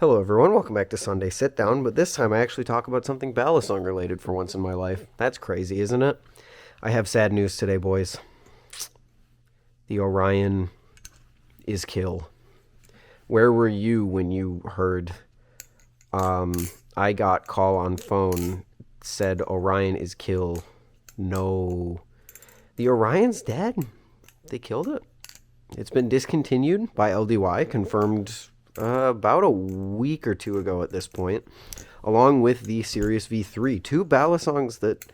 Hello everyone, welcome back to Sunday Sit Down, but this time I actually talk about something Balisong related for once in my life. That's crazy, isn't it? I have sad news today, boys. The Orion is kill. Where were you when you heard I got call on phone said Orion is kill? No. The Orion's dead. They killed it. It's been discontinued by LDY, confirmed about a week or two ago at this point, along with the Sirius V3. Two Balisongs that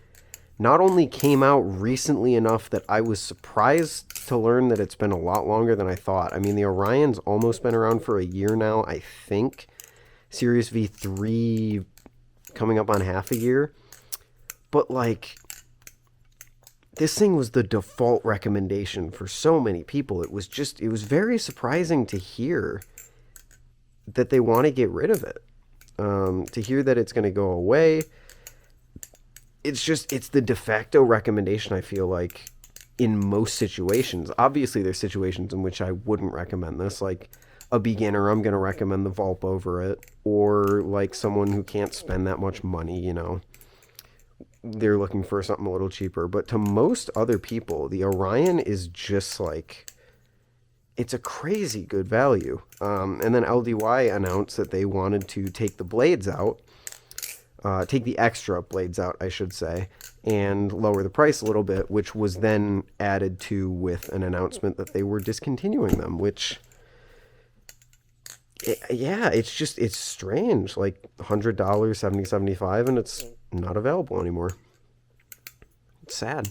not only came out recently enough that I was surprised to learn that it's been a lot longer than I thought. I mean, the Orion's almost been around for a year now, I think. Sirius V3 coming up on half a year. But, like, this thing was the default recommendation for so many people. It was very surprising to hear that they want to get rid of it. To hear that it's going to go away. It's the de facto recommendation, I feel like, in most situations. Obviously, there's situations in which I wouldn't recommend this. Like a beginner, I'm going to recommend the Vulp over it. Or like someone who can't spend that much money, you know. They're looking for something a little cheaper. But to most other people, the Orion is just like, it's a crazy good value. And then LDY announced that they wanted to take the blades out, take the extra blades out, I should say, and lower the price a little bit, which was then added to with an announcement that they were discontinuing them, which, it's strange. Like $100, $70, and it's not available anymore. It's sad.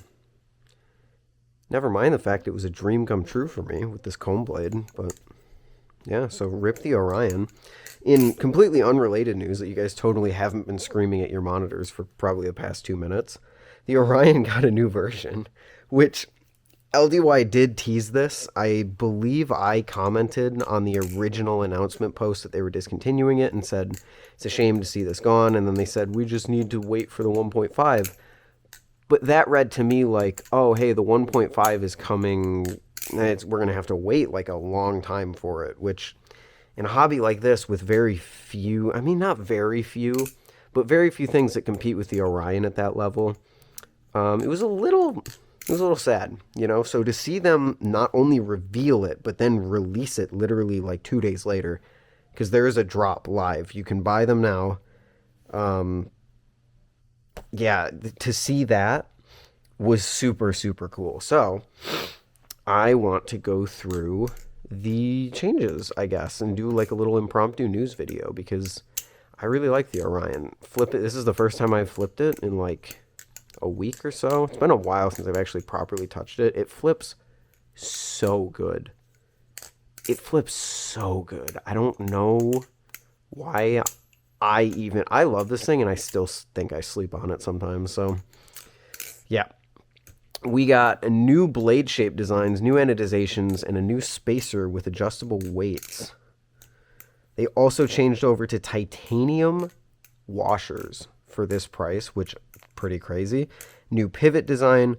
Never mind the fact it was a dream come true for me with this comb blade, but yeah, so rip the Orion. In completely unrelated news that you guys totally haven't been screaming at your monitors for probably the past 2 minutes, the Orion got a new version, which LDY did tease this. I believe I commented on the original announcement post that they were discontinuing it and said, it's a shame to see this gone, and then they said, we just need to wait for the 1.5. But that read to me like, oh, hey, the 1.5 is coming. We're going to have to wait like a long time for it, which in a hobby like this with very few, I mean, not very few, but very few things that compete with the Orion at that level, it was a little sad, you know? So to see them not only reveal it, but then release it literally like 2 days later, because there is a drop live. You can buy them now. To see that was super, super cool. So I want to go through the changes, I guess, and do like a little impromptu news video because I really like the Orion. Flip it. This is the first time I've flipped it in like a week or so. It's been a while since I've actually properly touched it. It flips so good. I don't know why I love this thing and I still think I sleep on it sometimes. So yeah, we got a new blade shape designs, new anodizations, and a new spacer with adjustable weights. They also changed over to titanium washers for this price, which pretty crazy. New pivot design,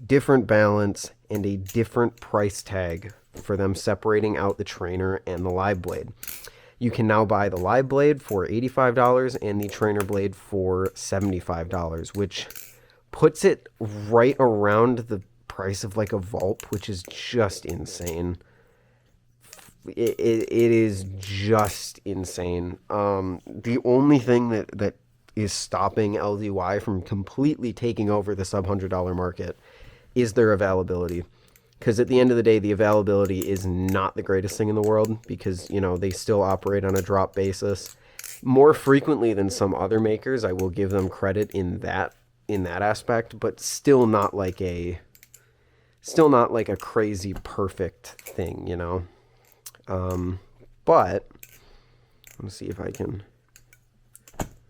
different balance, and a different price tag for them separating out the trainer and the live blade. You can now buy the live blade for $85 and the trainer blade for $75, which puts it right around the price of like a Vulp, which is just insane. It is just insane. The only thing that is stopping LDY from completely taking over the sub $100 market is their availability. Because at the end of the day, the availability is not the greatest thing in the world because, you know, they still operate on a drop basis. More frequently than some other makers, I will give them credit in that aspect, but still not like a crazy perfect thing, you know. But let's see if I can.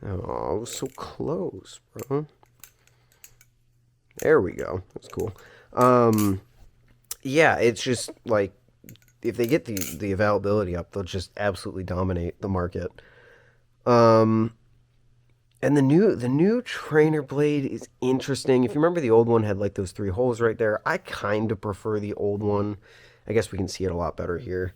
Oh, I was so close, bro. There we go. That's cool. Yeah, it's just like if they get the availability up, they'll just absolutely dominate the market. And the new trainer blade is interesting. If you remember, the old one had like those 3 holes right there. I kind of prefer the old one. I guess we can see it a lot better here.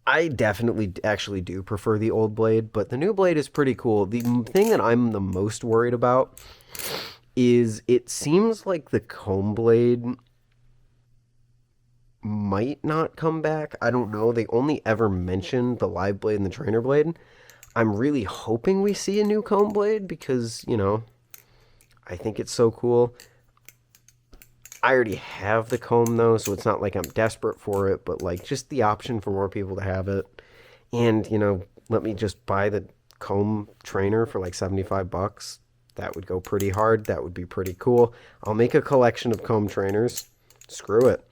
I definitely actually do prefer the old blade, but the new blade is pretty cool. The thing that I'm the most worried about is it seems like the comb blade might not come back. I don't know. They only ever mentioned the live blade and the trainer blade. I'm really hoping we see a new comb blade because, I think it's so cool. I already have the comb though, so it's not like I'm desperate for it, but like just the option for more people to have it. And, let me just buy the comb trainer for like 75 bucks. That would go pretty hard. That would be pretty cool. I'll make a collection of comb trainers. Screw it.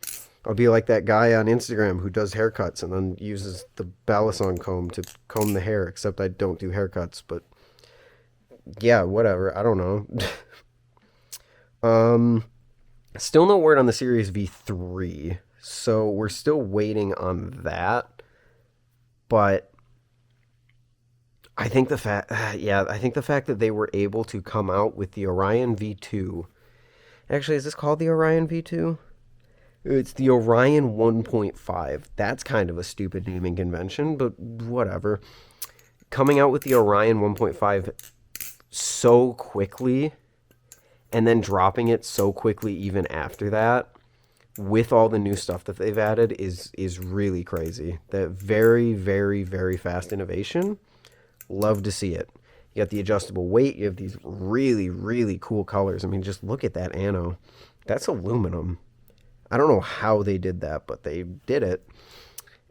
I'll be like that guy on Instagram who does haircuts and then uses the Balisong comb to comb the hair, except I don't do haircuts, but yeah, whatever. I don't know. Still no word on the Series V3, so we're still waiting on that. But I think the fact that they were able to come out with the Orion V2. Actually, is this called the Orion V2? It's the Orion 1.5. That's kind of a stupid naming convention, but whatever. Coming out with the Orion 1.5 so quickly and then dropping it so quickly even after that with all the new stuff that they've added is really crazy. That very, very, very fast innovation. Love to see it. You got the adjustable weight. You have these really, really cool colors. I mean, just look at that ano. That's aluminum. I don't know how they did that, but they did it.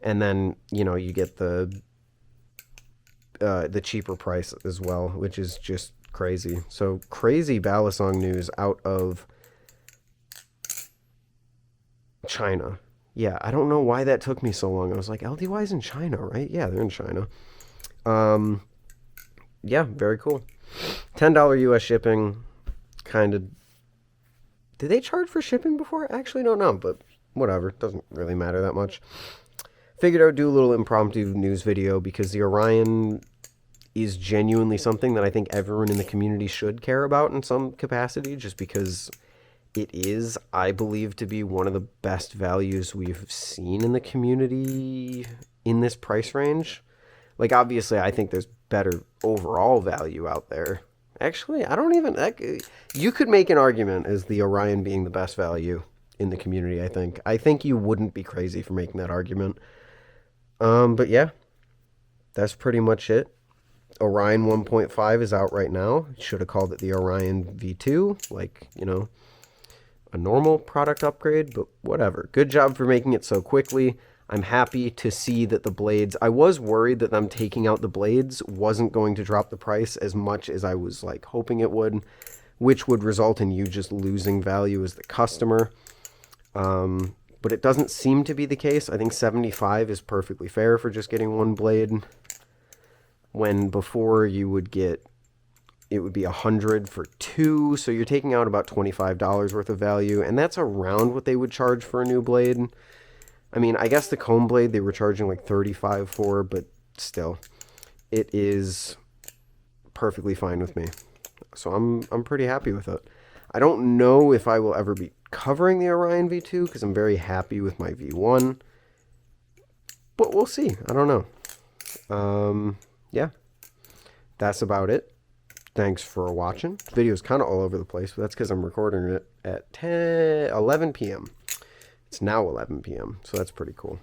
And then, you get the cheaper price as well, which is just crazy. So crazy Balisong news out of China. Yeah, I don't know why that took me so long. I was like, LDY's in China, right? Yeah, they're in China. Yeah, very cool. $10 US shipping. Kind of. Did they charge for shipping before? I actually don't know, but whatever. Doesn't really matter that much. Figured I would do a little impromptu news video because the Orion is genuinely something that I think everyone in the community should care about in some capacity, just because it is, I believe, to be one of the best values we've seen in the community in this price range. Like, obviously, I think there's better overall value out there. Actually, I don't even... You could make an argument as the Orion being the best value in the community, I think. I think you wouldn't be crazy for making that argument. But yeah, that's pretty much it. Orion 1.5 is out right now. Should have called it the Orion V2, like, a normal product upgrade, but whatever. Good job for making it so quickly. I'm happy to see that the blades... I was worried that them taking out the blades wasn't going to drop the price as much as I was like hoping it would, which would result in you just losing value as the customer. But it doesn't seem to be the case. I think 75 is perfectly fair for just getting one blade. When before you would get... It would be 100 for two, so you're taking out about $25 worth of value, and that's around what they would charge for a new blade. I mean, I guess the comb blade they were charging like 35 for, but still, it is perfectly fine with me. So I'm pretty happy with it. I don't know if I will ever be covering the Orion V2 because I'm very happy with my V1, but we'll see. I don't know. Yeah, that's about it. Thanks for watching. The video is kind of all over the place, but that's because I'm recording it at 11 p.m. It's now 11 p.m., so that's pretty cool.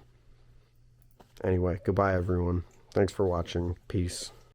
Anyway, goodbye, everyone. Thanks for watching. Peace.